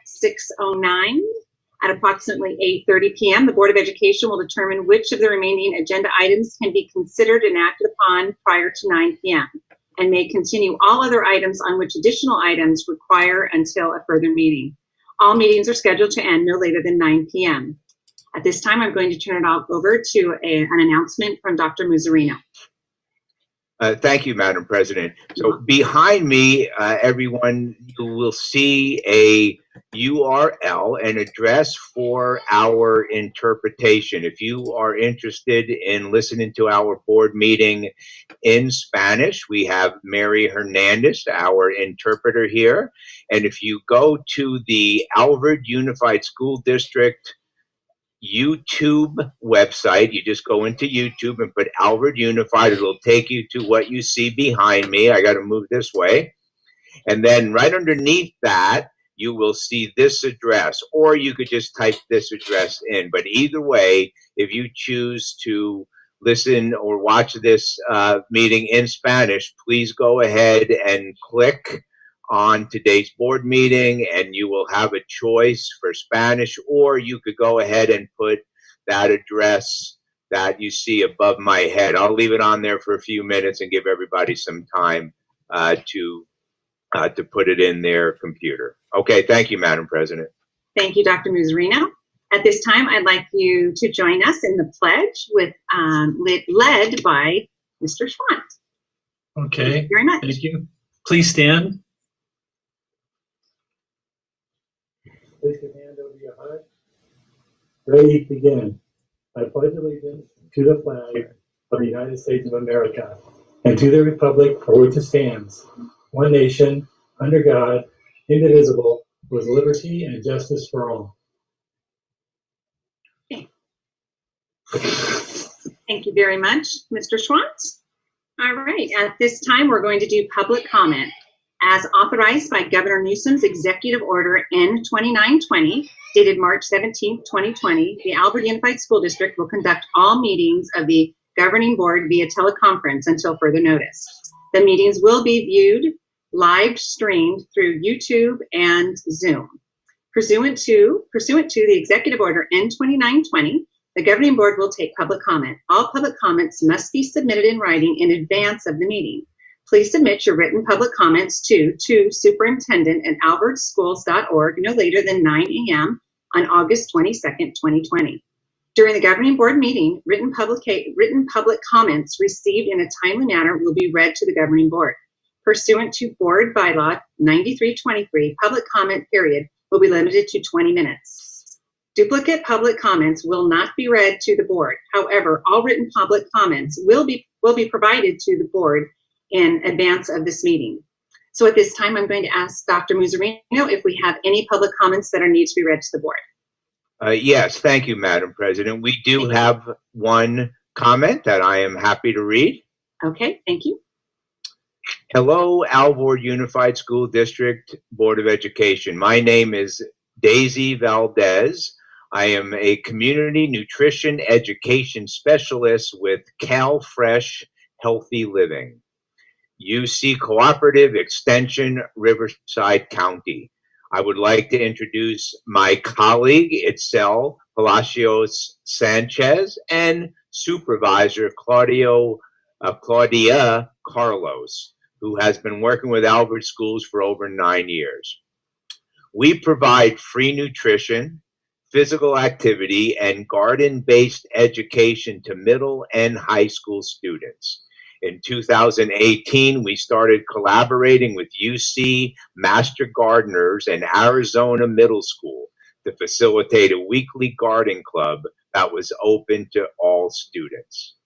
6:09. At approximately 8:30 p.m., the Board of Education will determine which of the remaining agenda items can be considered and acted upon prior to 9 p.m. and may continue all other items on which additional items require until a further meeting. All meetings are scheduled to end no later than 9 p.m. At this time, I'm going to turn it over to an announcement from Dr. Muzzarino. Thank you, Madam President. So behind me, everyone, you will see a URL, an address for our interpretation. If you are interested in listening to our board meeting in Spanish, we have Mary Hernandez, our interpreter here. And if you go to the Alvord Unified School District YouTube website, you just go into YouTube and put Alvord Unified. It'll take you to what you see behind me. I got to move this way. And then right underneath that, you will see this address, or you could just type this address in. But either way, if you choose to listen or watch this meeting in Spanish, please go ahead and click on today's board meeting, and you will have a choice for Spanish, or you could go ahead and put that address that you see above my head. I'll leave it on there for a few minutes and give everybody some time to put it in their computer. Okay, thank you, Madam President. Thank you, Dr. Muzzarino. At this time, I'd like you to join us in the pledge with led by Mr. Schwant. Okay, thank you very much. Thank you. Please stand. Place your hand over your heart. Ready, begin. I pledge allegiance to the flag of the United States of America and to the republic for which it stands, one nation, under God, indivisible, with liberty and justice for all. Okay. Thank you very much, Mr. Schwant. All right, at this time, we're going to do public comment. As authorized by Governor Newsom's Executive Order N-2920, dated March 17, 2020, the Alvord Unified School District will conduct all meetings of the Governing Board via teleconference until further notice. The meetings will be viewed live streamed through YouTube and Zoom. Pursuant to the Executive Order N-2920, the Governing Board will take public comment. All public comments must be submitted in writing in advance of the meeting. Please submit your written public comments to superintendent@alvordschools.org no later than 9 a.m. on August 22nd, 2020. During the Governing Board meeting, written public comments received in a timely manner will be read to the Governing Board. Pursuant to Board Bylaw 9323, public comment period will be limited to 20 minutes. Duplicate public comments will not be read to the board. However, all written public comments will be provided to the board in advance of this meeting. So at this time, I'm going to ask Dr. Muzzarino if we have any public comments that are needed to be read to the board. Yes, thank you, Madam President. We do have one comment that I am happy to read. Okay, thank you. Hello, Alvord Unified School District Board of Education. My name is Daisy Valdez. I am a community nutrition education specialist with CalFresh Healthy Living, UC Cooperative Extension, Riverside County. I would like to introduce my colleague, Itzel Palacios Sanchez, and Supervisor Claudia Carlos, who has been working with Alvord Schools for over 9 years. We provide free nutrition, physical activity, and garden-based education to middle and high school students. In 2018, we started collaborating with UC Master Gardeners and Arizona Middle School to facilitate a weekly garden club that was open to all students.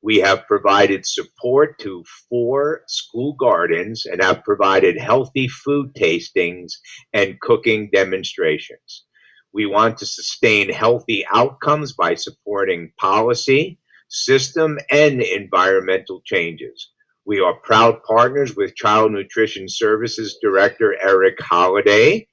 We have provided support to 4 school gardens and have provided healthy food tastings and cooking demonstrations. We want to sustain healthy outcomes by supporting policy, system, and environmental changes. We are proud partners with Child Nutrition Services Director Eric Holliday.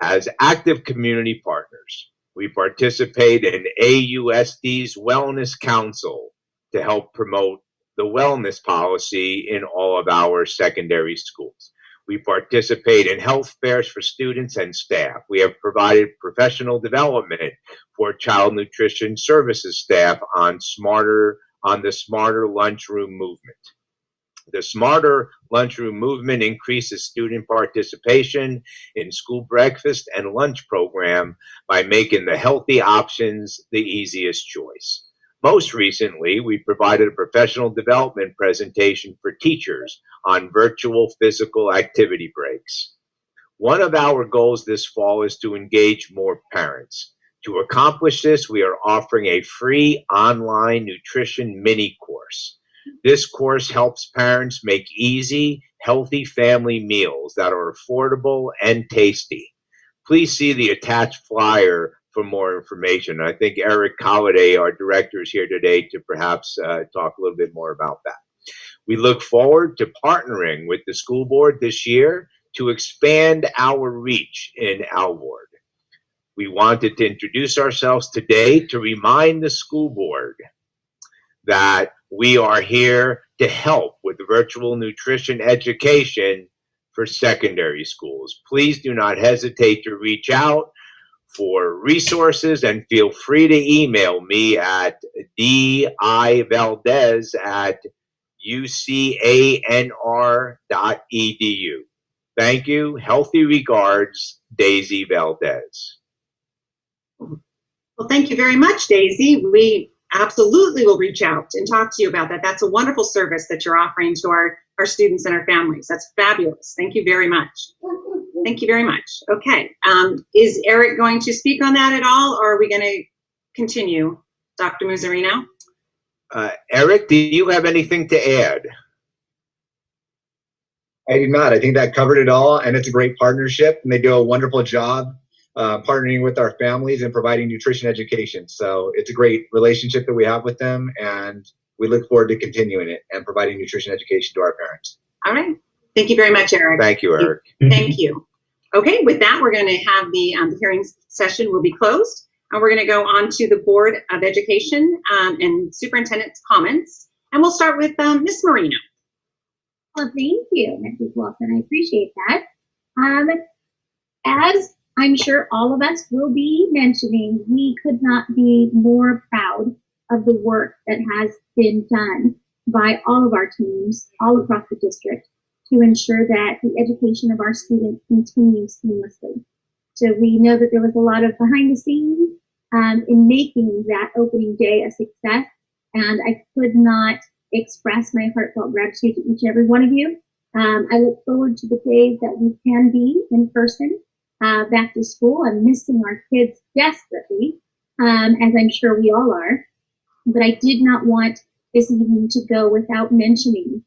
As active community partners, we participate in AUSD's Wellness Council to help promote the wellness policy in all of our secondary schools. We participate in health fairs for students and staff. We have provided professional development for child nutrition services staff on the smarter lunchroom movement. The Smarter Lunchroom movement increases student participation in school breakfast and lunch program by making the healthy options the easiest choice. Most recently, we provided a professional development presentation for teachers on virtual physical activity breaks. One of our goals this fall is to engage more parents. To accomplish this, we are offering a free online nutrition mini course. This course helps parents make easy, healthy family meals that are affordable and tasty. Please see the attached flyer for more information. I think Eric Colliday, our director, is here today to perhaps talk a little bit more about that. We look forward to partnering with the school board this year to expand our reach in Alvord. We wanted to introduce ourselves today to remind the school board that we are here to help with virtual nutrition education for secondary schools. Please do not hesitate to reach out for resources and feel free to email me at divaldez@ucanr.edu. Thank you. Healthy regards, Daisy Valdez. Well, thank you very much, Daisy. We absolutely will reach out and talk to you about that. That's a wonderful service that you're offering to our students and our families. That's fabulous. Thank you very much. Thank you very much. Okay. Is Eric going to speak on that at all, or are we going to continue? Dr. Muzzarino? Eric, do you have anything to add? I do not. I think that covered it all, and it's a great partnership, and they do a wonderful job partnering with our families and providing nutrition education. So it's a great relationship that we have with them, and we look forward to continuing it and providing nutrition education to our parents. All right. Thank you very much, Eric. Thank you, Eric. Thank you. Okay, with that, we're going to have the hearing session will be closed, and we're going to go on to the Board of Education and Superintendent's comments, and we'll start with Ms. Marino. Well, thank you, Mrs. Wilson. I appreciate that. As I'm sure all of us will be mentioning, we could not be more proud of the work that has been done by all of our teams all across the district to ensure that the education of our students continues seamlessly. So we know that there was a lot of behind the scenes in making that opening day a success, and I could not express my heartfelt gratitude to each and every one of you. I look forward to the days that we can be in person back to school. I'm missing our kids desperately, as I'm sure we all are. But I did not want this evening to go without mentioning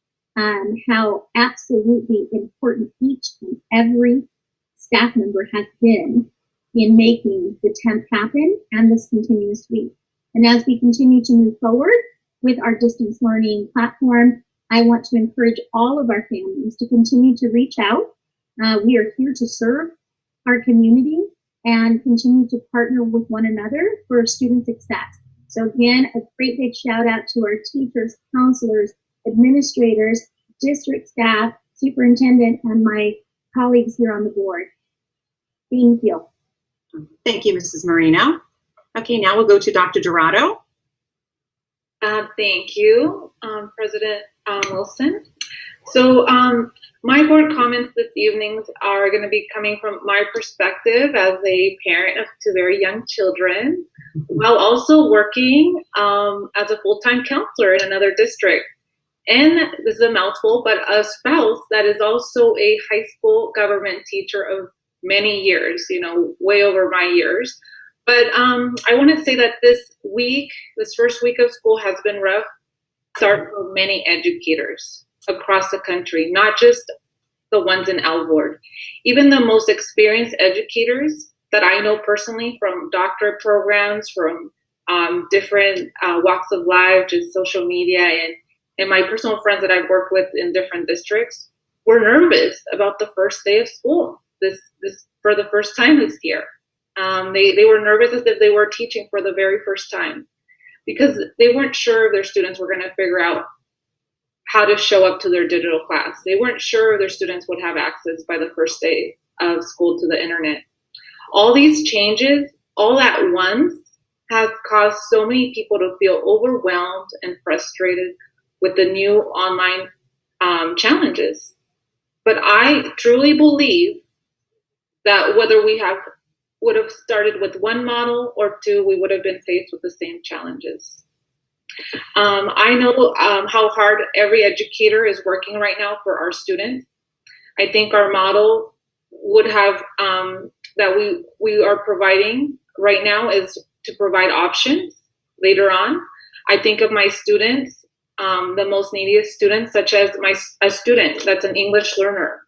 how absolutely important each and every staff member has been in making the 10th happen and this continuous week. And as we continue to move forward with our distance learning platform, I want to encourage all of our families to continue to reach out. We are here to serve our community and continue to partner with one another for student success. So again, a great big shout out to our teachers, counselors, administrators, district staff, superintendent, and my colleagues here on the board. Thank you. Thank you, Mrs. Marino. Okay, now we'll go to Dr. Dorado. Thank you, President Wilson. So my board comments this evening are going to be coming from my perspective as a parent of two very young children, while also working as a full-time counselor in another district. And this is a mouthful, but a spouse that is also a high school government teacher of many years, way over my years. But I want to say that this first week of school has been rough start for many educators across the country, not just the ones in Alvord. Even the most experienced educators that I know personally from doctorate programs, from different walks of life, just social media, and my personal friends that I've worked with in different districts were nervous about the first day of school this for the first time this year. They were nervous as if they were teaching for the very first time because they weren't sure if their students were going to figure out how to show up to their digital class. They weren't sure their students would have access by the first day of school to the internet. All these changes, all at once, has caused so many people to feel overwhelmed and frustrated with the new online challenges. But I truly believe that whether we would have started with one model or two, we would have been faced with the same challenges. I know how hard every educator is working right now for our students. I think our model would have that we are providing right now is to provide options later on. I think of my students, the most neediest students, such as a student that's an English learner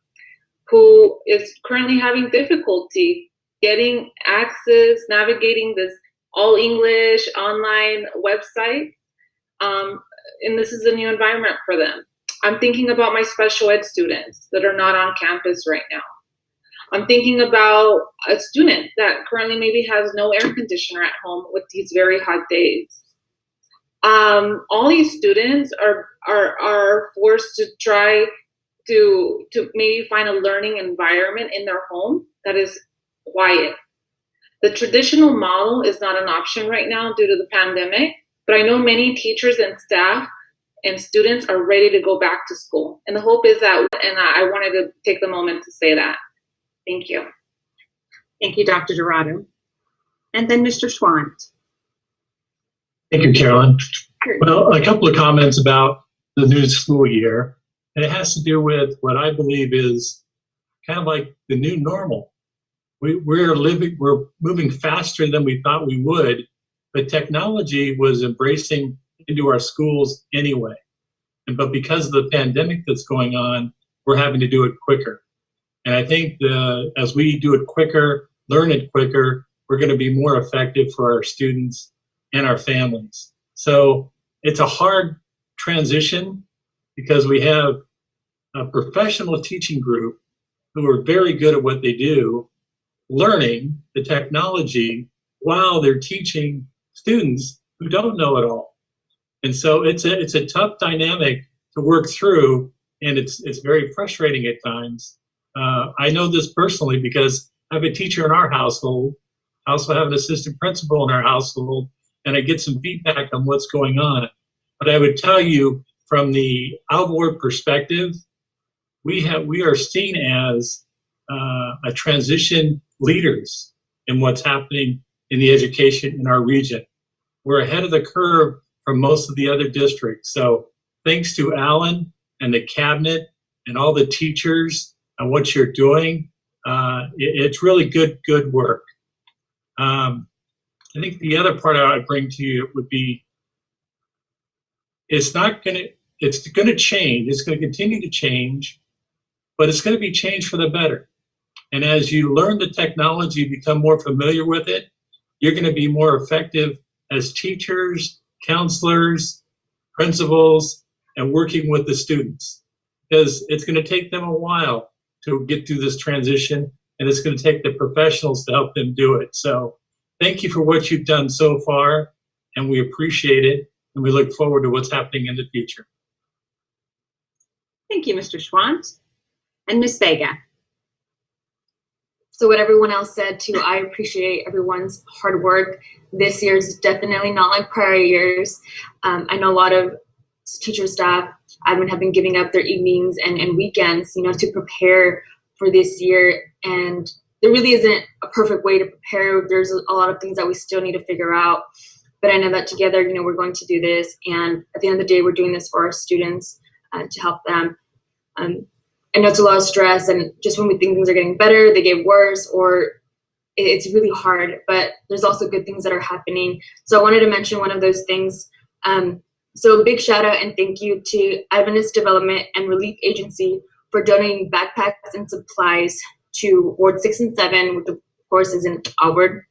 who is currently having difficulty getting access, navigating this all English online website. And this is a new environment for them. I'm thinking about my special ed students that are not on campus right now. I'm thinking about a student that currently maybe has no air conditioner at home with these very hot days. All these students are forced to try to maybe find a learning environment in their home that is quiet. The traditional model is not an option right now due to the pandemic, but I know many teachers and staff and students are ready to go back to school. And the hope is that, and I wanted to take the moment to say that. Thank you. Thank you, Dr. Dorado. And then Mr. Schwant. Thank you, Carolyn. Well, a couple of comments about the new school year. And it has to do with what I believe is kind of like the new normal. We're moving faster than we thought we would, but technology was embracing into our schools anyway. But because of the pandemic that's going on, we're having to do it quicker. And I think as we do it quicker, learn it quicker, we're going to be more effective for our students and our families. So it's a hard transition because we have a professional teaching group who are very good at what they do, learning the technology while they're teaching students who don't know it all. And so it's a tough dynamic to work through, and it's very frustrating at times. I know this personally because I have a teacher in our household. I also have an assistant principal in our household, and I get some feedback on what's going on. But I would tell you from the outward perspective, we are seen as a transition leaders in what's happening in the education in our region. We're ahead of the curve from most of the other districts. So thanks to Alan and the cabinet and all the teachers and what you're doing, it's really good work. I think the other part I would bring to you would be, it's going to change. It's going to continue to change, but it's going to be changed for the better. And as you learn the technology, become more familiar with it, you're going to be more effective as teachers, counselors, principals, and working with the students. Because it's going to take them a while to get through this transition, and it's going to take the professionals to help them do it. So thank you for what you've done so far, and we appreciate it, and we look forward to what's happening in the future. Thank you, Mr. Schwant. And Ms. Vega. So what everyone else said too, I appreciate everyone's hard work. This year is definitely not like prior years. I know a lot of teacher staff, admin have been giving up their evenings and weekends, to prepare for this year. And there really isn't a perfect way to prepare. There's a lot of things that we still need to figure out. But I know that together, we're going to do this. And at the end of the day, we're doing this for our students to help them. I know it's a lot of stress, and just when we think things are getting better, they get worse, or it's really hard, but there's also good things that are happening. So I wanted to mention one of those things. So a big shout out and thank you to Adventist Development and Relief Agency for donating backpacks and supplies to Ward 6 and 7, which of course is in Alvord.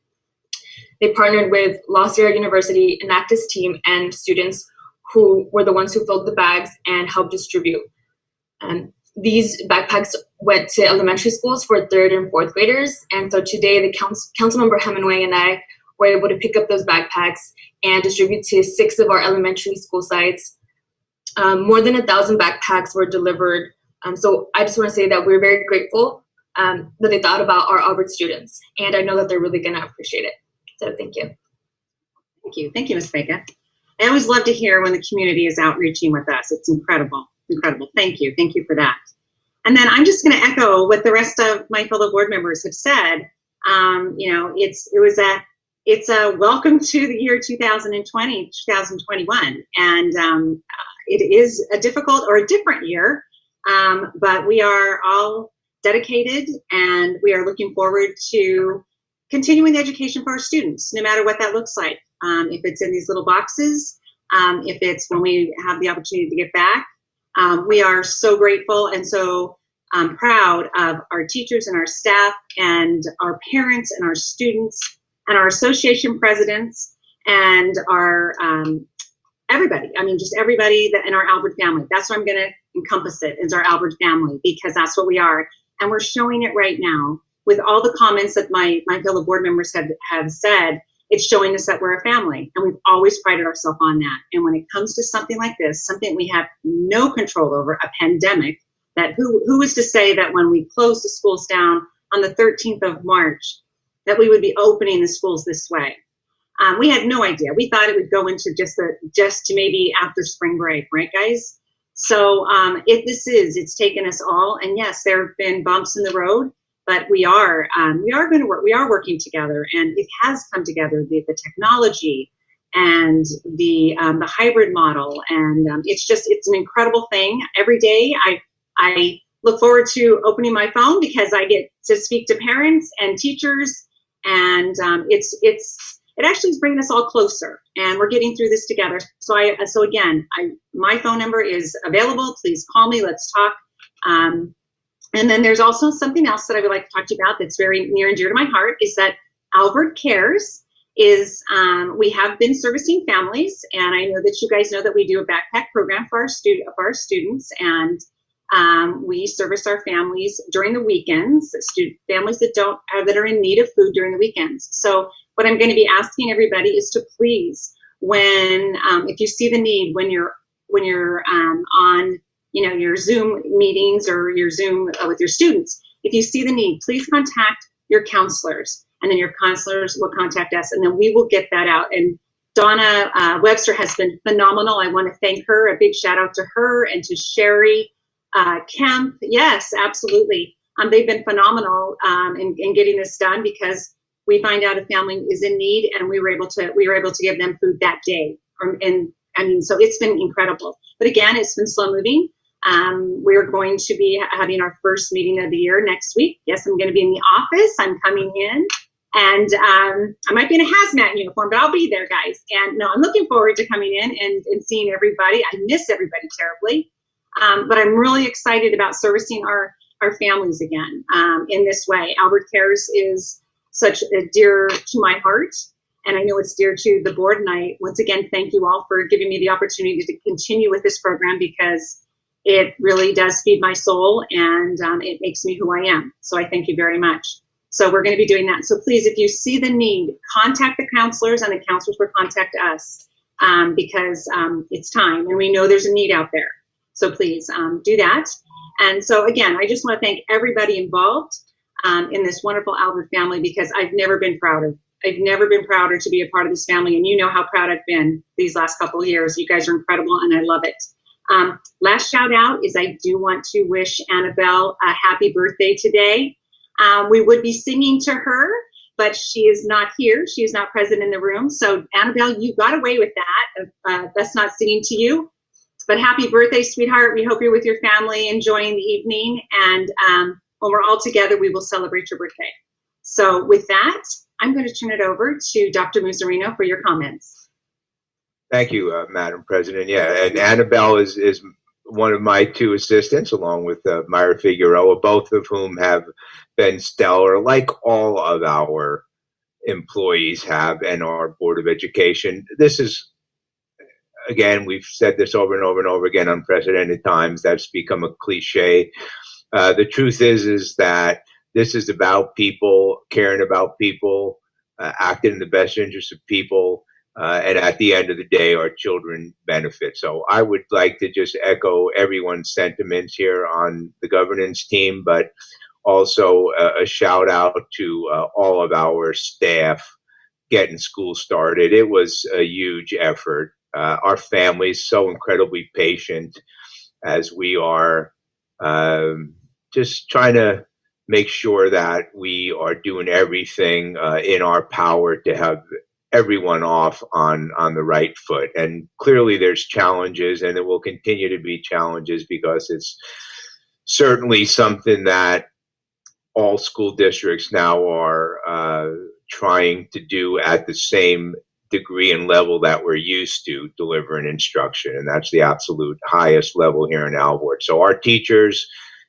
They partnered with La Sierra University Enactus team and students who were the ones who filled the bags and helped distribute. These backpacks went to elementary schools for 3rd and 4th graders. And so today the Councilmember Hemingway and I were able to pick up those backpacks and distribute to 6 of our elementary school sites. More than 1,000 backpacks were delivered. So I just want to say that we're very grateful that they thought about our Albert students, and I know that they're really going to appreciate it. So thank you. Thank you. Thank you, Ms. Vega. I always love to hear when the community is outreaching with us. It's incredible. Incredible. Thank you. Thank you for that. And then I'm just going to echo what the rest of my fellow board members have said. You know, it's a welcome to the year 2020, 2021. And it is a difficult or a different year, but we are all dedicated and we are looking forward to continuing the education for our students, no matter what that looks like. If it's in these little boxes, if it's when we have the opportunity to get back. We are so grateful and so proud of our teachers and our staff and our parents and our students and our association presidents and our everybody. I mean, just everybody that in our Albert family. That's what I'm going to encompass it is our Albert family, because that's what we are. And we're showing it right now with all the comments that my fellow board members have said. It's showing us that we're a family, and we've always prided ourselves on that. And when it comes to something like this, something we have no control over, a pandemic, that who is to say that when we closed the schools down on the 13th of March, that we would be opening the schools this way? We had no idea. We thought it would go into just to maybe after spring break, right, guys? So it's taken us all, and yes, there have been bumps in the road. But we are going to work. We are working together, and it has come together. The technology and the hybrid model, and it's an incredible thing. Every day, I look forward to opening my phone because I get to speak to parents and teachers, and it actually is bringing us all closer, and we're getting through this together. So again, my phone number is available. Please call me. Let's talk. And then there's also something else that I would like to talk to you about that's very near and dear to my heart is that Albert Cares is, we have been servicing families, and I know that you guys know that we do a backpack program for our students, and we service our families during the weekends, families that are in need of food during the weekends. So what I'm going to be asking everybody is to please, if you see the need, when you're on your Zoom meetings or your Zoom with your students, if you see the need, please contact your counselors, and then your counselors will contact us, and then we will get that out. And Donna Webster has been phenomenal. I want to thank her. A big shout out to her and to Sherry Kemp. Yes, absolutely. They've been phenomenal in getting this done, because we find out a family is in need, and we were able to give them food that day. So it's been incredible. But again, it's been slow moving. We're going to be having our first meeting of the year next week. Yes, I'm going to be in the office. I'm coming in, and I might be in a hazmat uniform, but I'll be there, guys. And no, I'm looking forward to coming in and seeing everybody. I miss everybody terribly, but I'm really excited about servicing our families again in this way. Albert Cares is such dear to my heart, and I know it's dear to the board. And I once again thank you all for giving me the opportunity to continue with this program, because it really does feed my soul, and it makes me who I am. So I thank you very much. So we're going to be doing that. So please, if you see the need, contact the counselors, and the counselors will contact us because it's time, and we know there's a need out there. So please do that. And so again, I just want to thank everybody involved in this wonderful Albert family, because I've never been prouder to be a part of this family. And you know how proud I've been these last couple of years. You guys are incredible, and I love it. Last shout out is I do want to wish Annabelle a happy birthday today. We would be singing to her, but she is not here. She is not present in the room. So Annabelle, you got away with that. That's not singing to you. But happy birthday, sweetheart. We hope you're with your family enjoying the evening. And when we're all together, we will celebrate your birthday. So with that, I'm going to turn it over to Dr. Muzzarino for your comments. Thank you, Madam President. Yeah, and Annabelle is one of my two assistants, along with Myra Figueroa, both of whom have been stellar, like all of our employees have, and our Board of Education. This is, again, we've said this over and over and over again, unprecedented times. That's become a cliche. The truth is that this is about people, caring about people, acting in the best interest of people. And at the end of the day, our children benefit. So I would like to just echo everyone's sentiments here on the governance team, but also a shout out to all of our staff getting school started. It was a huge effort. Our family's so incredibly patient as we are just trying to make sure that we are doing everything in our power to have everyone off on the right foot. And clearly there's challenges, and there will continue to be challenges, because it's certainly something that all school districts now are trying to do at the same degree and level that we're used to delivering instruction. And that's the absolute highest level here in Alvord. So our teachers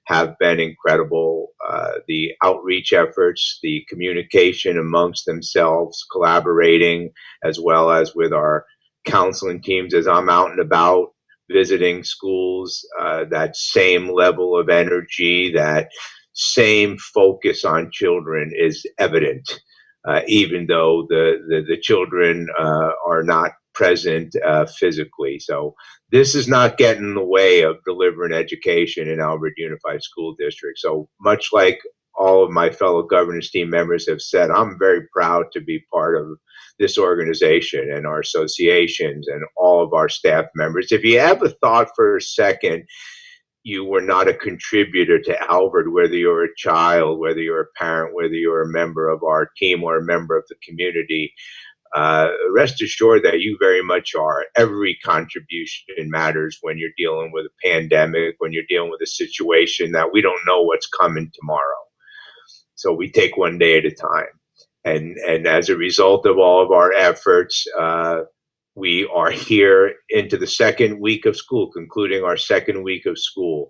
have been incredible. The outreach efforts, the communication amongst themselves, collaborating, as well as with our counseling teams as I'm out and about visiting schools, that same level of energy, that same focus on children is evident, even though the children are not present physically. So this is not getting in the way of delivering education in Alvord Unified School District. So much like all of my fellow governance team members have said, I'm very proud to be part of this organization and our associations and all of our staff members. If you ever thought for a second you were not a contributor to Alvord, whether you're a child, whether you're a parent, whether you're a member of our team or a member of the community, rest assured that you very much are. Every contribution matters when you're dealing with a pandemic, when you're dealing with a situation that we don't know what's coming tomorrow. So we take one day at a time. And as a result of all of our efforts, we are here into the second week of school, concluding our second week of school,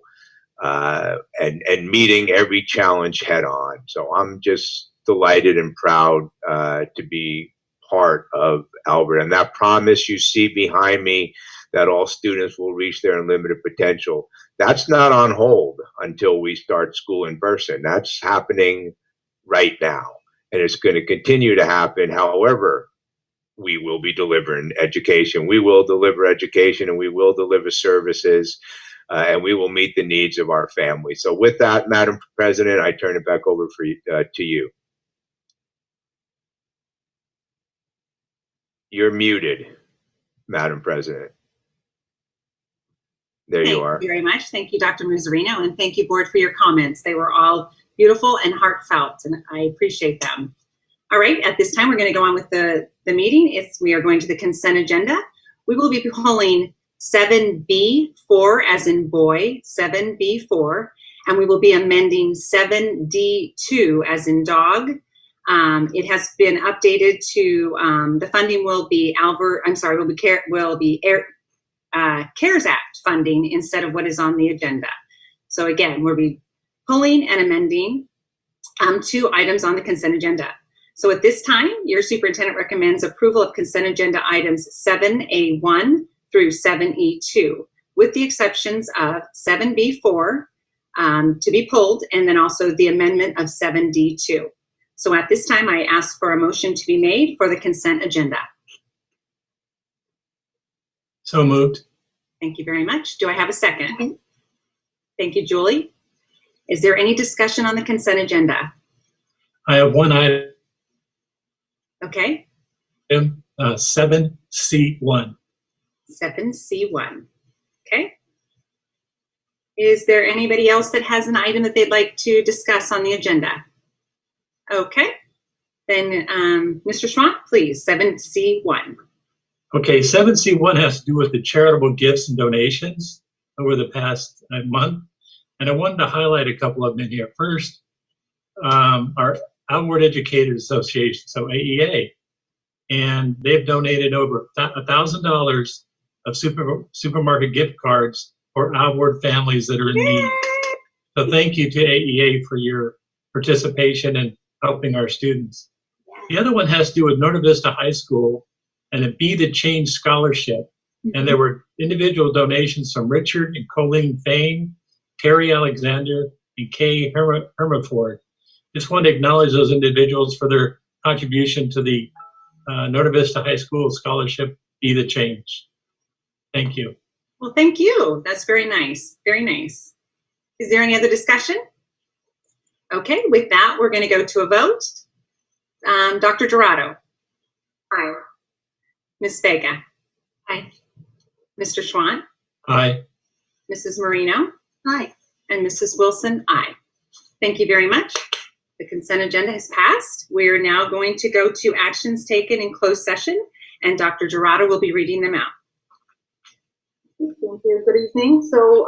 and meeting every challenge head on. So I'm just delighted and proud to be part of Alvord. And that promise you see behind me, that all students will reach their unlimited potential, that's not on hold until we start school in person. That's happening right now. And it's going to continue to happen. However, we will be delivering education. We will deliver education, and we will deliver services, and we will meet the needs of our family. So with that, Madam President, I turn it back over to you. You're muted, Madam President. There you are. Thank you very much. Thank you, Dr. Muzzarino, and thank you, Board, for your comments. They were all beautiful and heartfelt, and I appreciate them. All right, at this time, we're going to go on with the meeting. We are going to the consent agenda. We will be pulling 7B4 as in boy, 7B4, and we will be amending 7D2 as in dog. It has been updated to the funding will be CARES Act funding instead of what is on the agenda. So again, we'll be pulling and amending 2 items on the consent agenda. So at this time, your superintendent recommends approval of consent agenda items 7A1 through 7E2, with the exceptions of 7B4 to be pulled, and then also the amendment of 7D2. So at this time, I ask for a motion to be made for the consent agenda. So moved. Thank you very much. Do I have a second? Thank you, Julie. Is there any discussion on the consent agenda? I have one item. Okay. 7C1. 7C1. Okay. Is there anybody else that has an item that they'd like to discuss on the agenda? Okay. Then Mr. Schwandt, please, 7C1. Okay, 7C1 has to do with the charitable gifts and donations over the past month. And I wanted to highlight a couple of them in here. First, our Alvord Educators Association, so AEA, and they've donated over $1,000 of supermarket gift cards for Alvord families that are in need. So thank you to AEA for your participation in helping our students. The other one has to do with Norte Vista High School and a Be the Change scholarship. And there were individual donations from Richard and Colleen Fain, Terry Alexander, and Kay Hermaford. Just want to acknowledge those individuals for their contribution to the Norte Vista High School scholarship be the change. Thank you. Well, thank you. That's very nice. Very nice. Is there any other discussion? Okay, with that, we're going to go to a vote. Dr. Dorado. Aye. Ms. Vega. Aye. Mr. Schwant. Aye. Mrs. Marino. Aye. And Mrs. Wilson, aye. Thank you very much. The consent agenda has passed. We are now going to go to actions taken in closed session, and Dr. Dorado will be reading them out. Thank you. Good evening. So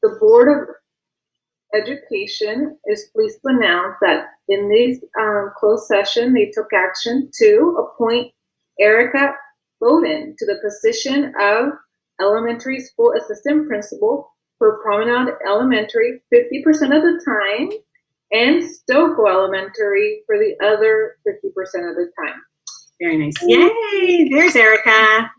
the Board of Education is pleased to announce that in this closed session, they took action to appoint Erica Bowden to the position of Elementary School Assistant Principal for Promenade Elementary 50% of the time and Stoco Elementary for the other 50% of the time. Very nice. Yay! There's Erica.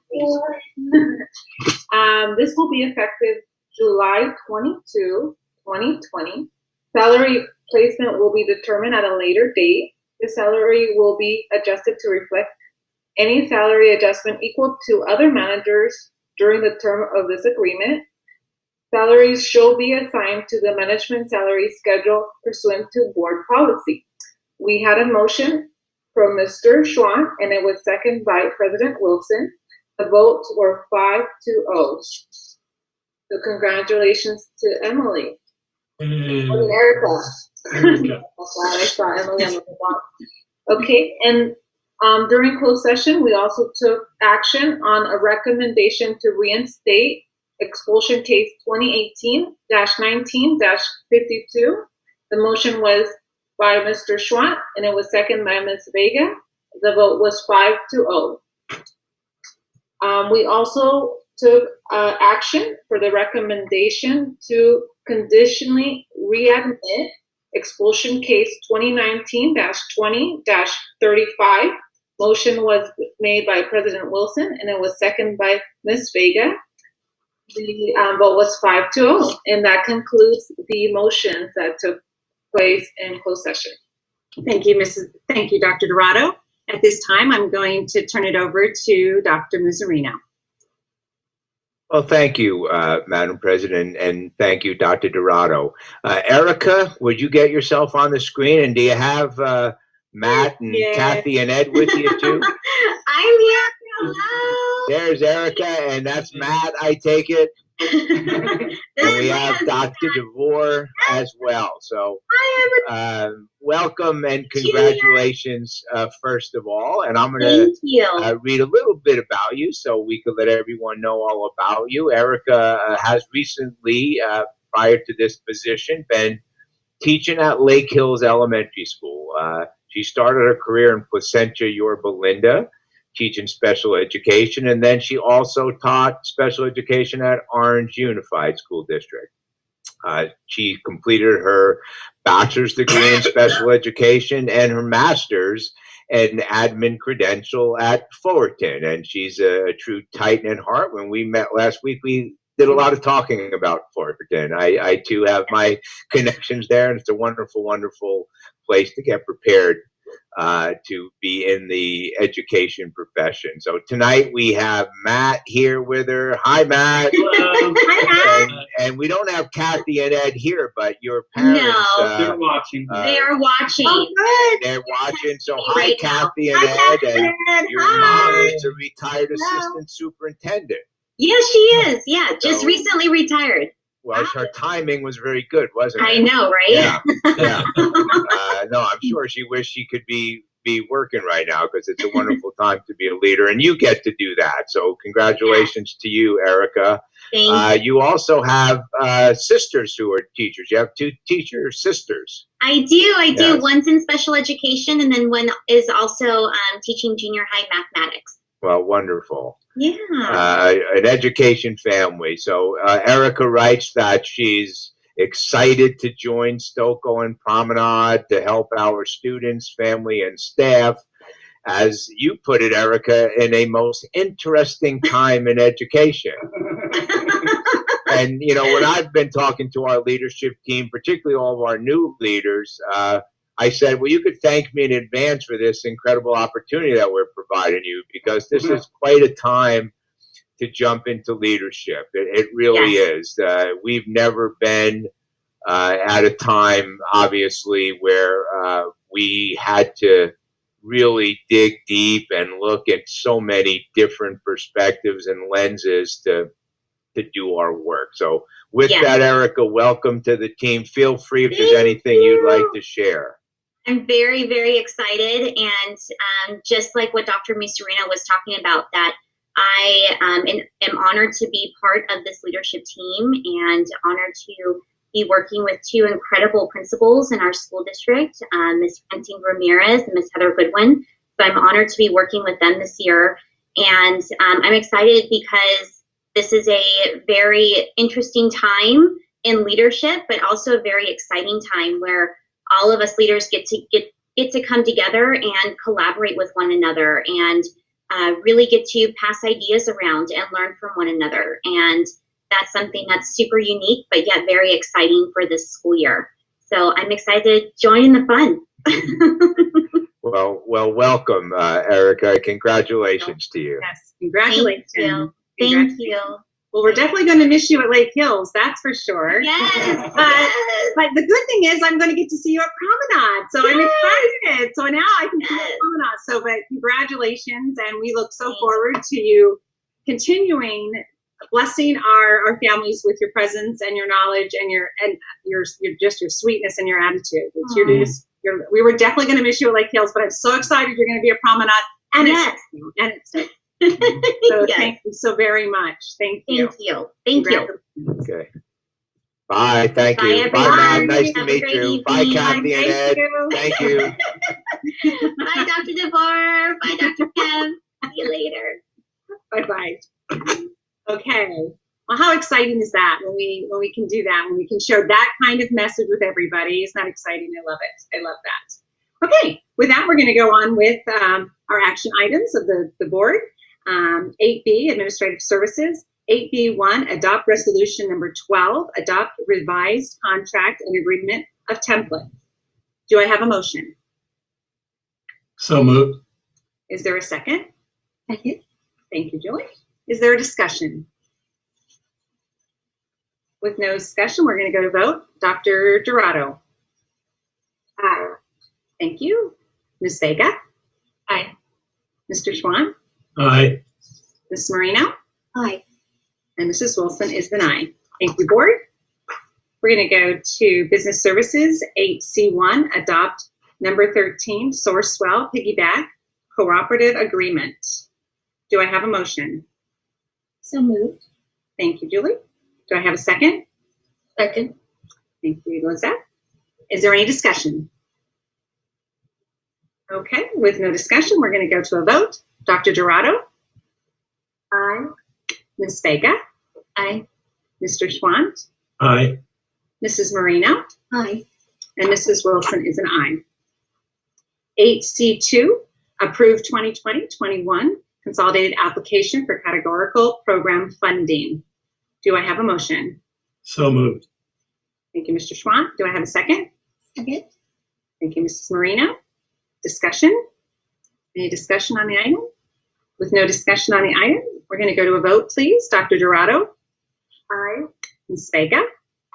This will be effective July 22, 2020. Salary placement will be determined at a later date. The salary will be adjusted to reflect any salary adjustment equal to other managers during the term of this agreement. Salaries shall be assigned to the management salary schedule pursuant to board policy. We had a motion from Mr. Schwant, and it was seconded by President Wilson. The votes were 5-0. So congratulations to Emily. And Erica. Erica. I saw Emily on the box. Okay, and during closed session, we also took action on a recommendation to reinstate expulsion case 2018-19-52. The motion was by Mr. Schwant, and it was seconded by Ms. Vega. The vote was 5-0. We also took action for the recommendation to conditionally readmit expulsion case 2019-20-35. Motion was made by President Wilson, and it was seconded by Ms. Vega. The vote was 5-0, and that concludes the motions that took place in closed session. Thank you, Dr. Dorado. At this time, I'm going to turn it over to Dr. Miserino. Well, thank you, Madam President, and thank you, Dr. Dorado. Erica, would you get yourself on the screen, and do you have Matt and Kathy and Ed with you too? I'm here. Hello. There's Erica, and that's Matt, I take it. And we have Dr. DeVore as well. So welcome and congratulations, first of all. And I'm going to read a little bit about you so we could let everyone know all about you. Erica has recently, prior to this position, been teaching at Lake Hills Elementary School. She started her career in Placentia, Yorba Linda, teaching special education, and then she also taught special education at Orange Unified School District. She completed her bachelor's degree in special education and her master's in admin credential at Fullerton, and she's a true titan at heart. When we met last week, we did a lot of talking about Fullerton. I too have my connections there, and it's a wonderful, wonderful place to get prepared to be in the education profession. So tonight we have Matt here with her. Hi, Matt. Hello. Hi, Matt. And we don't have Kathy and Ed here, but your parents. No, They're watching. they are watching. Oh, good. They're watching. So hi, Right Kathy now. and Hi, Ed. Kathy And and Ed. your Hi. mom is a retired assistant superintendent. Yes, she is. Yeah, just So- recently retired. Well, her timing was very good, wasn't it? I know, right? Yeah. Yeah. No, I'm sure she wished she could be working right now because it's a wonderful time to be a leader, and you get to do that. So congratulations to you, Erica. Thank you. You also have sisters who are teachers. You have two teacher sisters. I do. Yes. One's in special education, and then one is also teaching junior high mathematics. Well, wonderful. Yeah. An education family. So Erica writes that she's excited to join Stoco and Promenade to help our students, family, and staff. As you put it, Erica, in a most interesting time in education. And, you know, when I've been talking to our leadership team, particularly all of our new leaders, I said, well, you could thank me in advance for this incredible opportunity that we're providing you, because this is quite a time to jump into leadership. It really is. We've never been at a time, obviously, where we had to really dig deep and look at so many different perspectives and lenses to do our work. So with that, Erica, welcome to the team. Feel free if there's anything you'd like to share. I'm very, very excited, and just like what Dr. Miserino was talking about, that I am honored to be part of this leadership team and honored to be working with two incredible principals in our school district, Ms. Francine Ramirez and Ms. Heather Goodwin. So I'm honored to be working with them this year. And I'm excited because this is a very interesting time in leadership, but also a very exciting time where all of us leaders get to come together and collaborate with one another and really get to pass ideas around and learn from one another. And that's something that's super unique, but yet very exciting for this school year. So I'm excited to join in the fun. Well, welcome, Erica. Congratulations to you. Yes, congratulations. Thank you. Well, we're definitely going to miss you at Lake Hills, that's for sure. Yes. But the good thing is I'm going to get to see you at Promenade. So I'm excited. So now I can see you at Promenade. So, but congratulations. And we look so forward to you continuing blessing our families with your presence and your knowledge and your just your sweetness and your attitude. We were definitely going to miss you at Lake Hills, but I'm so excited you're going to be at Promenade. And it's so thank you so very much. Thank you. Thank you. Okay. Bye. Thank you. Bye, Matt. Nice to meet you. Bye, Kathy and Ed. Thank you. Bye, Dr. DeVore. Bye, Dr. Kim. See you later. Bye-bye. Okay. Well, how exciting is that when we can do that, when we can share that kind of message with everybody? Isn't that exciting? I love it. I love that. Okay. With that, we're going to go on with our action items of the board. 8B, Administrative Services. 8B1, Adopt Resolution Number 12, Adopt Revised Contract and Agreement of Template. Do I have a motion? So moved. Is there a second? Second. Thank you, Julie. Is there a discussion? With no discussion, we're going to go to vote. Dr. Dorado. Aye. Thank you. Ms. Vega. Aye. Mr. Schwan. Aye. Ms. Marino. Aye. And Mrs. Wilson is an aye. Thank you, board. We're going to go to Business Services, 8C1, Adopt Number 13, Sourcewell Piggyback Cooperative Agreement. Do I have a motion? So moved. Thank you, Julie. Do I have a second? Second. Thank you, Lizette. Is there any discussion? Okay, with no discussion, we're going to go to a vote. Dr. Dorado? Aye. Ms. Vega? Aye. Mr. Schwan? Aye. Mrs. Marino? Aye. And Mrs. Wilson is an aye. 8C2, Approve 2020-21 Consolidated Application for Categorical Program Funding. Do I have a motion? So moved. Thank you, Mr. Schwan. Do I have a second? Second. Thank you, Mrs. Marino. Discussion? Any discussion on the item? With no discussion on the item, we're going to go to a vote, please. Dr. Dorado? Aye. Ms. Vega?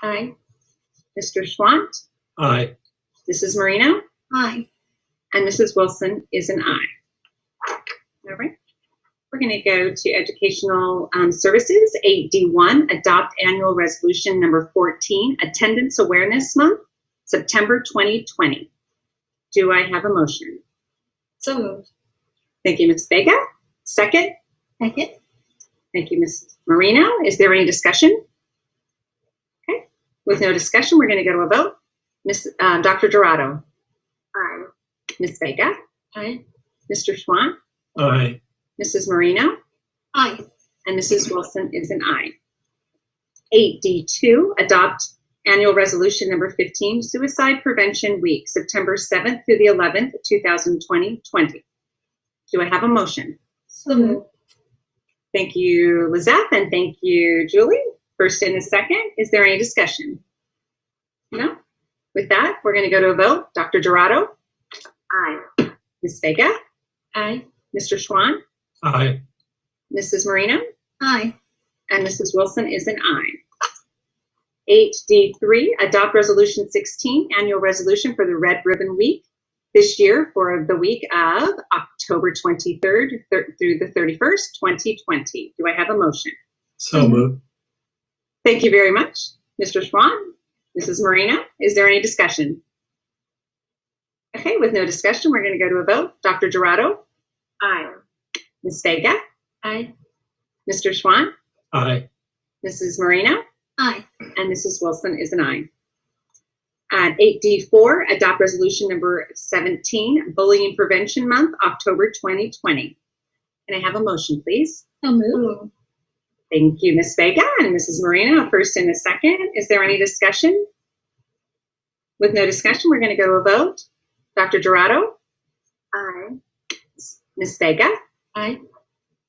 Aye. Mr. Schwant? Aye. Mrs. Marino? Aye. And Mrs. Wilson is an aye. All right. We're going to go to Educational Services, 8D1, Adopt Annual Resolution Number 14, Attendance Awareness Month, September 2020. Do I have a motion? So moved. Thank you, Ms. Vega. Second? Second. Thank you, Ms. Marino. Is there any discussion? Okay. With no discussion, we're going to go to a vote. Dr. Dorado? Aye. Ms. Vega? Aye. Mr. Schwan? Aye. Mrs. Marino? Aye. And Mrs. Wilson is an aye. 8D2, Adopt Annual Resolution Number 15, Suicide Prevention Week, September 7th through the 11th, 2020. Do I have a motion? So moved. Thank you, Lizette, and thank you, Julie. First and a second. Is there any discussion? No? With that, we're going to go to a vote. Dr. Dorado? Aye. Ms. Vega? Aye. Mr. Schwann? Aye. Mrs. Marino? Aye. And Mrs. Wilson is an aye. 8D3, adopt resolution 16, annual resolution for the Red Ribbon Week this year for the week of October 23rd through the 31st, 2020. Do I have a motion? So moved. Thank you very much, Mr. Schwann. Mrs. Marino, is there any discussion? Okay, with no discussion, we're going to go to a vote. Dr. Dorado? Aye. Ms. Vega? Aye. Mr. Schwann? Aye. Mrs. Marino? Aye. And Mrs. Wilson is an aye. 8D4, adopt resolution number 17, Bullying Prevention Month, October 2020. Can I have a motion, please? So moved. Thank you, Ms. Vega and Mrs. Marino, a first and a second. Is there any discussion? With no discussion, we're going to go to a vote. Dr. Dorado? Aye. Ms. Vega? Aye.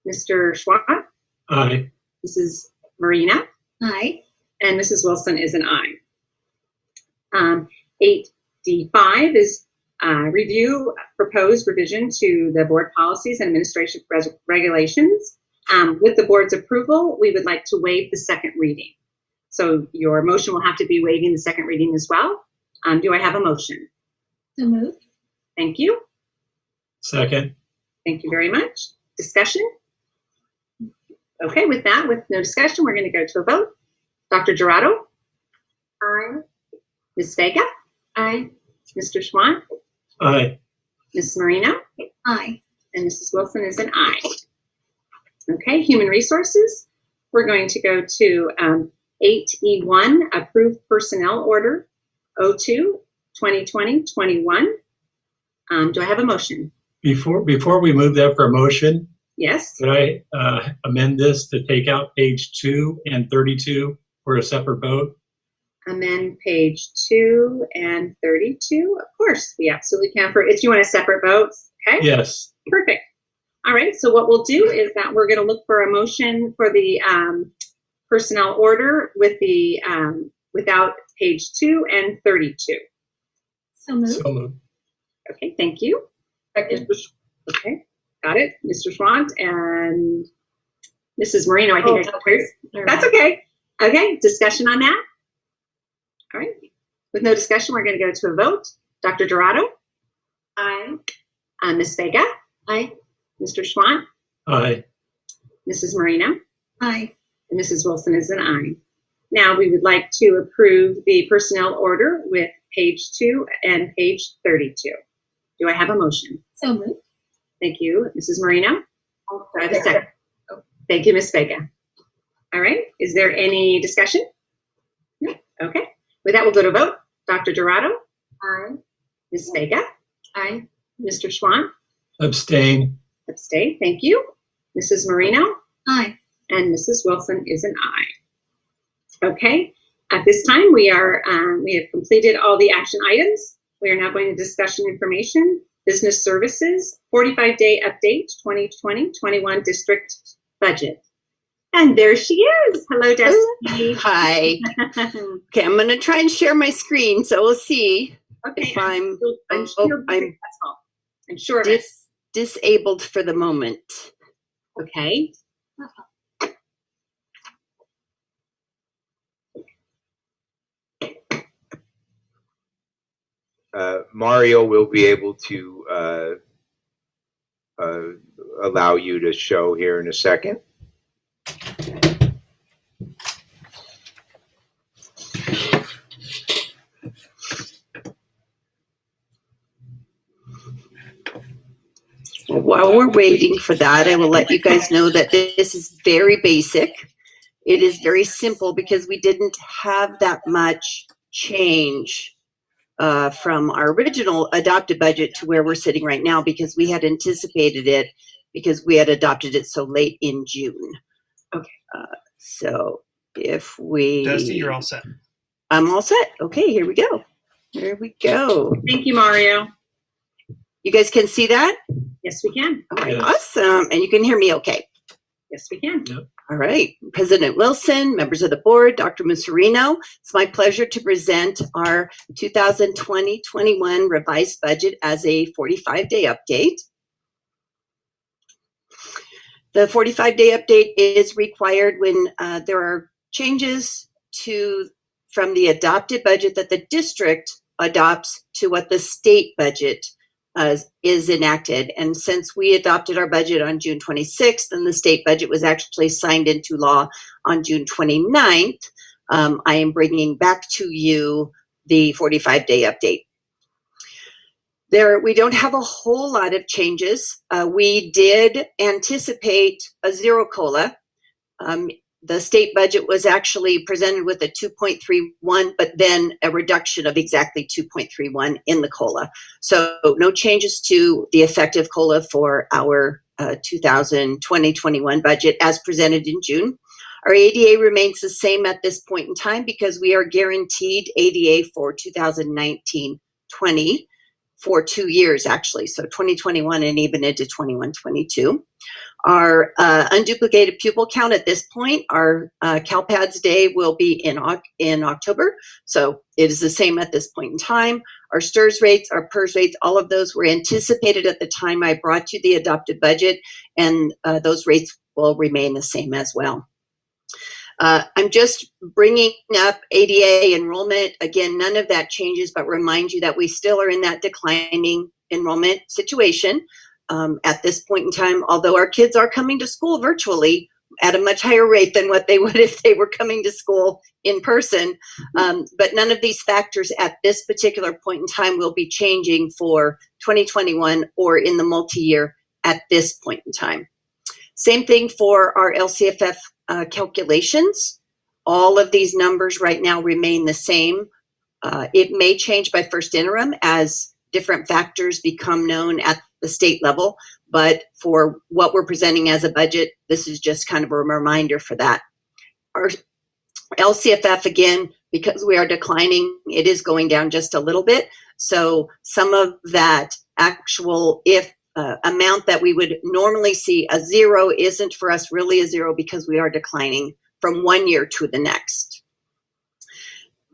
Mr. Schwann? Aye. Mrs. Marino? Aye. And Mrs. Wilson is an aye. 8D5 is review proposed revision to the board policies and administration regulations. With the board's approval, we would like to waive the second reading. So your motion will have to be waiving the second reading as well. Do I have a motion? So moved. Thank you. Second. Thank you very much. Discussion? Okay, with that, with no discussion, we're going to go to a vote. Dr. Dorado? Aye. Ms. Vega? Aye. Mr. Schwann? Aye. Ms. Marino? Aye. And Mrs. Wilson is an aye. Okay, human resources. We're going to go to 8E1, approved personnel order 02-2020-21. Do I have a motion? Before we move that for a motion, Yes. could I amend this to take out page 2 and 32 for a separate vote? Amend page 2 and 32. Of course, we absolutely can. If you want a separate vote, okay? Yes. Perfect. All right, so what we'll do is that we're going to look for a motion for the personnel order with the without page 2 and 32. So moved. So moved. Okay, thank you. Second. Okay, got it. Mr. Schwann and Mrs. Marino, I think I got hers. That's okay. Okay, discussion on that? All right. With no discussion, we're going to go to a vote. Dr. Dorado? Aye. Ms. Vega? Aye. Mr. Schwann? Aye. Mrs. Marino? Aye. And Mrs. Wilson is an aye. Now we would like to approve the personnel order with page 2 and page 32. Do I have a motion? So moved. Thank you. Mrs. Marino? Do I have a second? Thank you, Ms. Vega. All right. Is there any discussion? No. Okay. With that, we'll go to vote. Dr. Dorado? Aye. Ms. Vega? Aye. Mr. Schwann? Abstain. Abstain. Thank you. Mrs. Marino? Aye. And Mrs. Wilson is an aye. Okay. At this time, we have completed all the action items. We are now going to discussion information, business services, 45-day update, 2020-21 district budget. And there she is. Hello, Destiny. Hi. Okay, I'm going to try and share my screen, so we'll see Okay. if I'm sure of it. disabled for the moment. Okay. Mario will be able to allow you to show here in a second. While we're waiting for that, I will let you guys know that this is very basic. It is very simple because we didn't have that much change from our original adopted budget to where we're sitting right now, because we had anticipated it because we had adopted it so late in June. Okay. So if we... Dusty, you're all set. I'm all set. Okay, here we go. Here we go. Thank you, Mario. You guys can see that? Yes, we can. All right, Yes. awesome. And you can hear me okay? Yes, we can. Yep. All right, President Wilson, members of the board, Dr. Mussolino, it's my pleasure to present our 2020-21 revised budget as a 45-day update. The 45-day update is required when there are changes from the adopted budget that the district adopts to what the state budget is enacted. And since we adopted our budget on June 26th and the state budget was actually signed into law on June 29th, I am bringing back to you the 45-day update. We don't have a whole lot of changes. We did anticipate a zero COLA. The state budget was actually presented with a 2.31, but then a reduction of exactly 2.31 in the COLA. So no changes to the effective COLA for our 2020-21 budget as presented in June. Our ADA remains the same at this point in time because we are guaranteed ADA for 2019-20 for 2 years actually, so 2021 and even into 21-22. Our unduplicated pupil count at this point, our CalPADS Day will be in October, so it is the same at this point in time. Our STRS rates, our PERS rates, all of those were anticipated at the time I brought you the adopted budget, and those rates will remain the same as well. I'm just bringing up ADA enrollment. Again, none of that changes, but remind you that we still are in that declining enrollment situation. At this point in time, although our kids are coming to school virtually at a much higher rate than what they would if they were coming to school in person. But none of these factors at this particular point in time will be changing for 2021 or in the multi-year at this point in time. Same thing for our LCFF calculations. All of these numbers right now remain the same. It may change by first interim as different factors become known at the state level, but for what we're presenting as a budget, this is just kind of a reminder for that. Our LCFF, again, because we are declining, it is going down just a little bit. So some of that actual amount that we would normally see a zero isn't for us really a zero because we are declining from 1 year to the next.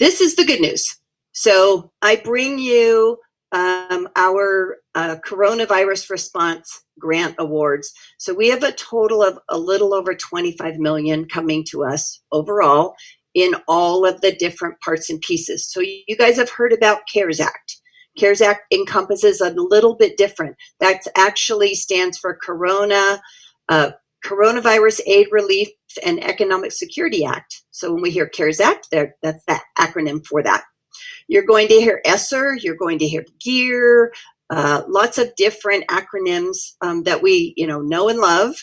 This is the good news. So I bring you our coronavirus response grant awards. So we have a total of a little over 25 million coming to us overall in all of the different parts and pieces. So you guys have heard about CARES Act. CARES Act encompasses a little bit different. That actually stands for Coronavirus Aid Relief and Economic Security Act. So when we hear CARES Act, that's that acronym for that. You're going to hear ESSER, you're going to hear GEAR, lots of different acronyms that we know and love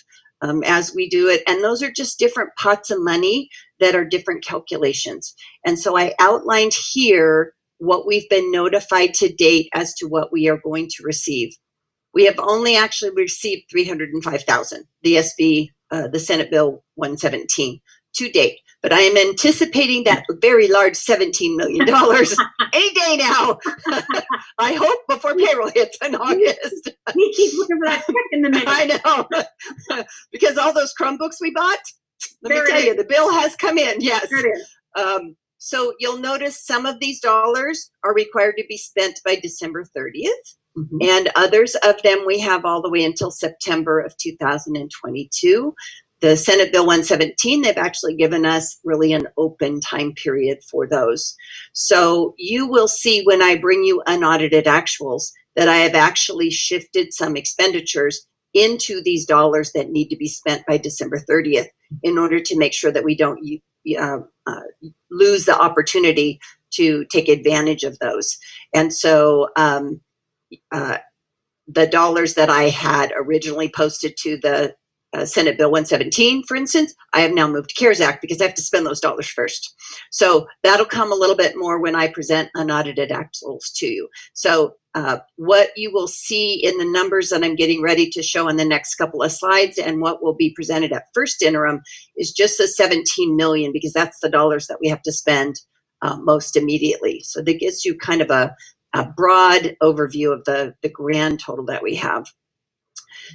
as we do it. And those are just different pots of money that are different calculations. And so I outlined here what we've been notified to date as to what we are going to receive. We have only actually received $305,000, the SB, the Senate Bill 117 to date. But I am anticipating that very large $17 million any day now. I hope before payroll hits in August. We keep looking for that check in the mail. I know. Because all those Chromebooks we bought, let me tell you, the bill has come in, yes. So you'll notice some of these dollars are required to be spent by December 30th. Mm-hmm. And others of them we have all the way until September of 2022. The Senate Bill 117, they've actually given us really an open time period for those. So you will see when I bring you unaudited actuals that I have actually shifted some expenditures into these dollars that need to be spent by December 30th in order to make sure that we don't lose the opportunity to take advantage of those. And so the dollars that I had originally posted to the Senate Bill 117, for instance, I have now moved to CARES Act because I have to spend those dollars first. So that'll come a little bit more when I present unaudited actuals to you. So what you will see in the numbers that I'm getting ready to show in the next couple of slides and what will be presented at first interim is just the 17 million because that's the dollars that we have to spend most immediately. So that gives you kind of a broad overview of the grand total that we have.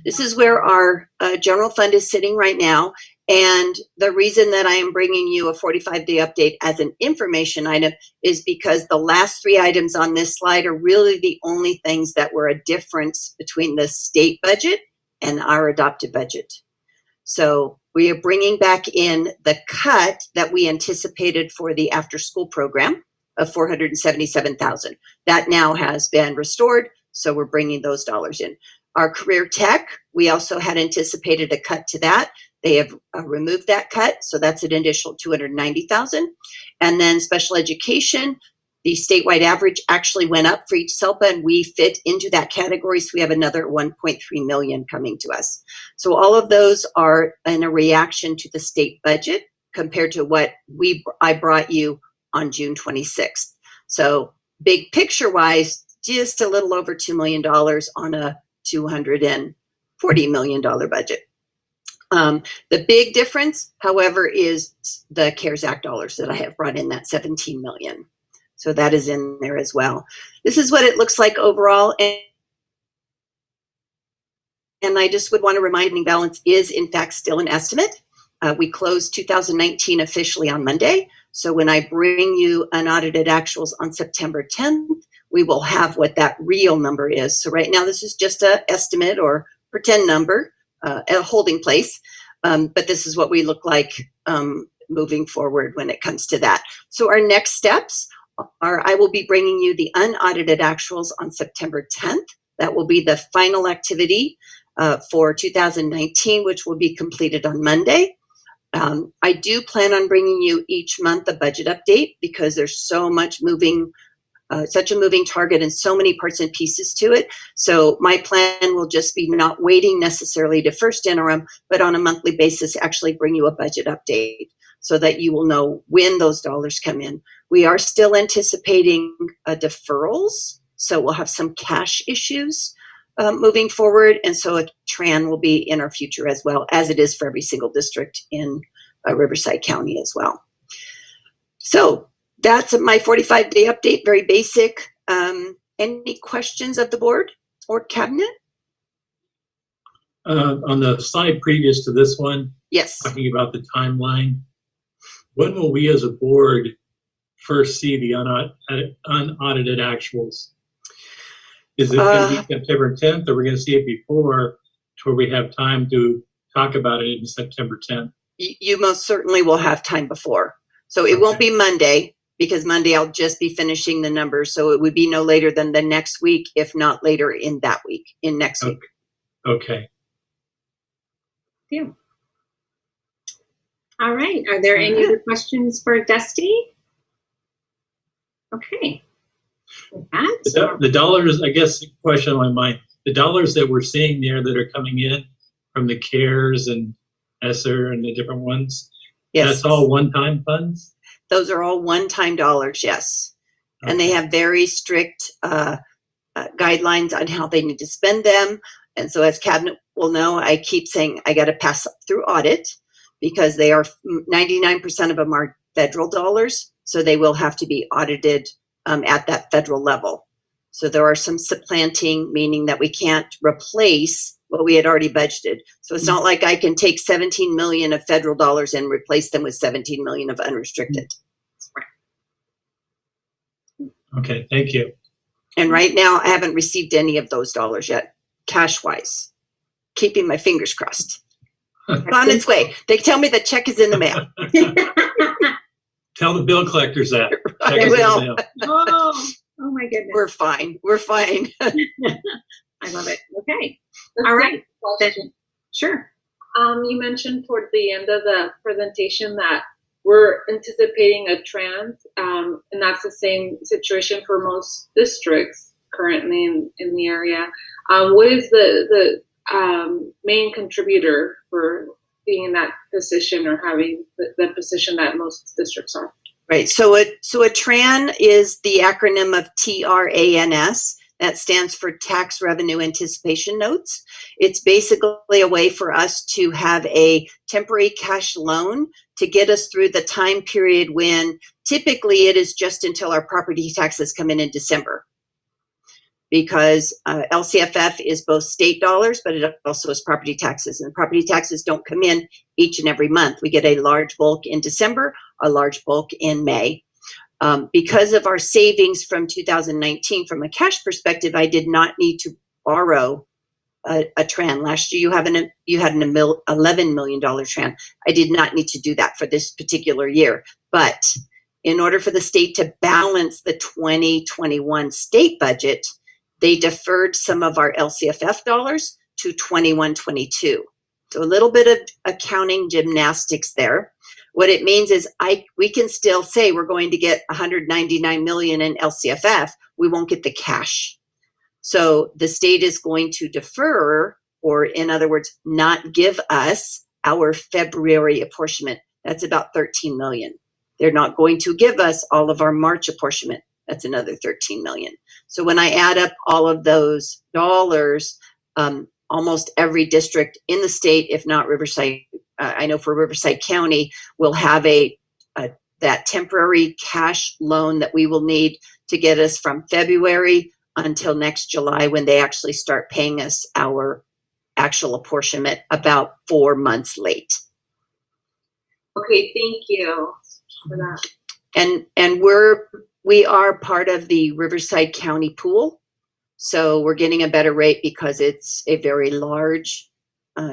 This is where our general fund is sitting right now. And the reason that I am bringing you a 45-day update as an information item is because the last 3 items on this slide are really the only things that were a difference between the state budget and our adopted budget. So we are bringing back in the cut that we anticipated for the after-school program of $477,000. That now has been restored, so we're bringing those dollars in. Our career tech, we also had anticipated a cut to that. They have removed that cut, so that's an additional $290,000. And then special education, the statewide average actually went up for each SELPA, and we fit into that category, so we have another $1.3 million coming to us. So all of those are in a reaction to the state budget compared to what I brought you on June 26th. So big picture-wise, just a little over $2 million on a $240 million budget. The big difference, however, is the CARES Act dollars that I have brought in, that $17 million. So that is in there as well. This is what it looks like overall. And I just would want to remind you, balance is in fact still an estimate. We closed 2019 officially on Monday. So when I bring you unaudited actuals on September 10th, we will have what that real number is. So right now, this is just an estimate or pretend number, a holding place. But this is what we look like moving forward when it comes to that. So our next steps are, I will be bringing you the unaudited actuals on September 10th. That will be the final activity for 2019, which will be completed on Monday. I do plan on bringing you each month a budget update because there's so much moving, such a moving target and so many parts and pieces to it. So my plan will just be not waiting necessarily to first interim, but on a monthly basis, actually bring you a budget update so that you will know when those dollars come in. We are still anticipating deferrals, so we'll have some cash issues moving forward, and so a TRAN will be in our future as well, as it is for every single district in Riverside County as well. So that's my 45-day update, very basic. Any questions of the board or cabinet? On the slide previous to this one, Yes. talking about the timeline, when will we as a board first see the unaudited actuals? Is it going to be September 10th, or we're going to see it before, to where we have time to talk about it in September 10th? You most certainly will have time before. So it won't be Monday, because Monday I'll just be finishing the numbers. So it would be no later than the next week, if not later in that week, in next week. Okay. Yeah. All right. Are there any other questions for Dusty? Okay. The dollars, I guess, the question on my mind, the dollars that we're seeing there that are coming in from the CARES and ESSER and the different ones, Yes. that's all one-time funds? Those are all one-time dollars, yes. Okay. And they have very strict guidelines on how they need to spend them. And so as cabinet will know, I keep saying I got to pass through audit because they are 99% of them are federal dollars. So they will have to be audited at that federal level. So there are some supplanting, meaning that we can't replace what we had already budgeted. So it's not like I can take 17 million of federal dollars and replace them with 17 million of unrestricted. Okay, thank you. And right now I haven't received any of those dollars yet, cash-wise. Keeping my fingers crossed. It's on its way. They tell me the check is in the mail. Tell the bill collectors that. I will. Oh my goodness. We're fine. We're fine. I love it. Okay. All right. Sure. You mentioned toward the end of the presentation that we're anticipating a trans, and that's the same situation for most districts currently in the area. What is the main contributor for being in that position or having the position that most districts are? Right. So a TRAN is the acronym of TRANS. That stands for Tax Revenue Anticipation Notes. It's basically a way for us to have a temporary cash loan to get us through the time period when typically it is just until our property taxes come in December. because LCFF is both state dollars, but it also is property taxes. And property taxes don't come in each and every month. We get a large bulk in December, a large bulk in May. Because of our savings from 2019, from a cash perspective, I did not need to borrow a TRAN. Last year, you had an $11 million TRAN. I did not need to do that for this particular year. But in order for the state to balance the 2021 state budget, they deferred some of our LCFF dollars to 21-22. So a little bit of accounting gymnastics there. What it means is we can still say we're going to get 199 million in LCFF. We won't get the cash. So the state is going to defer, or in other words, not give us our February apportionment. That's about 13 million. They're not going to give us all of our March apportionment. That's another 13 million. So when I add up all of those dollars, almost every district in the state, if not Riverside, I know for Riverside County, will have that temporary cash loan that we will need to get us from February until next July, when they actually start paying us our actual apportionment about 4 months late. Okay, thank you for that. And we are part of the Riverside County pool. So we're getting a better rate because it's a very large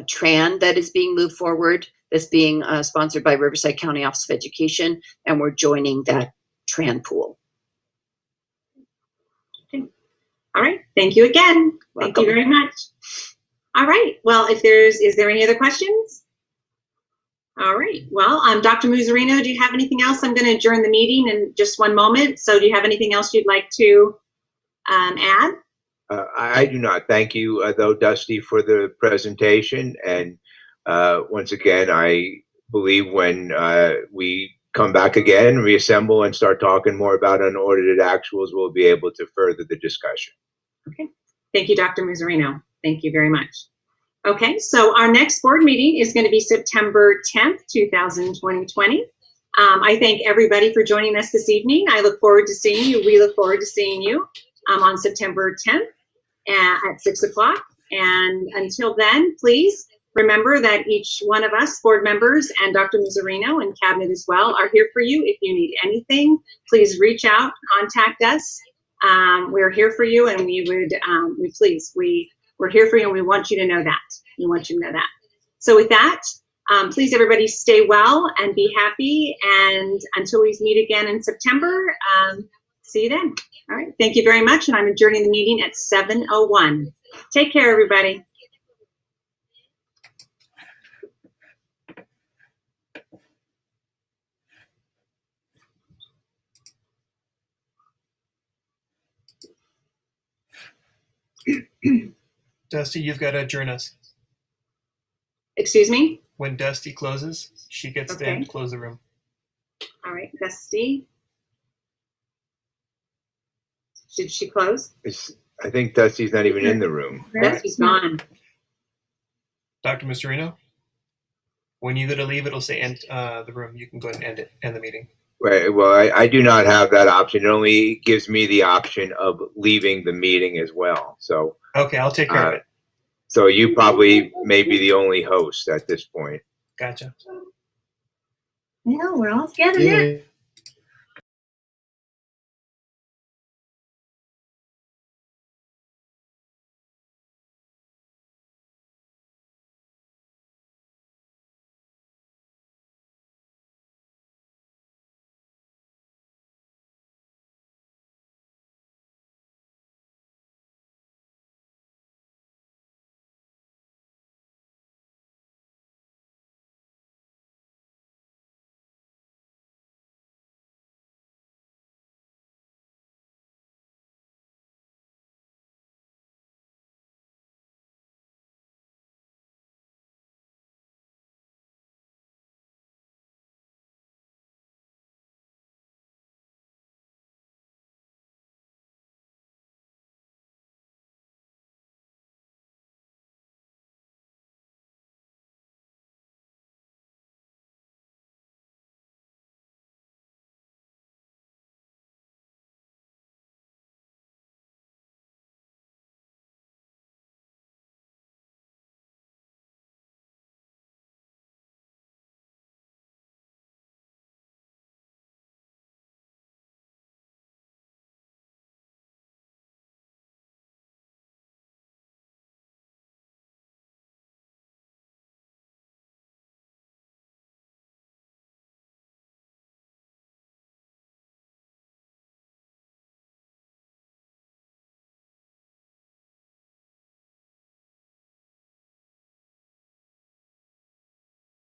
TRAN that is being moved forward. That's being sponsored by Riverside County Office of Education, and we're joining that TRAN pool. Okay. All right. Thank you again. Welcome. Thank you very much. All right. Well, is there any other questions? All right. Well, Dr. Muzzarino, do you have anything else? I'm going to adjourn the meeting in just one moment. So do you have anything else you'd like to add? I do not. Thank you, though, Dusty, for the presentation. And once again, I believe when we come back again, reassemble, and start talking more about unaudited actuals, we'll be able to further the discussion. Okay. Thank you, Dr. Muzzarino. Thank you very much. Okay, so our next board meeting is going to be September 10th, 2020. I thank everybody for joining us this evening. I look forward to seeing you. We look forward to seeing you on September 10th at 6 o'clock. And until then, please remember that each one of us, board members and Dr. Muzzarino and cabinet as well, are here for you. If you need anything, please reach out, contact us. We're here for you, and we're here for you, and we want you to know that. We want you to know that. So with that, please everybody stay well and be happy. And until we meet again in September, see you then. All right. Thank you very much. And I'm adjourning the meeting at 7:01. Take care, everybody. Dusty, you've got to adjourn us. Excuse me? When Dusty closes, she gets to close the room. All right, Dusty. Did she close? I think Dusty's not even in the room. Dusty's gone. Dr. Muzzarino, when you go to leave, it'll say end the room. You can go ahead and end the meeting. Right. Well, I do not have that option. It only gives me the option of leaving the meeting as well. So okay, I'll take care of it. So you probably may be the only host at this point. Gotcha. No, we're all together now.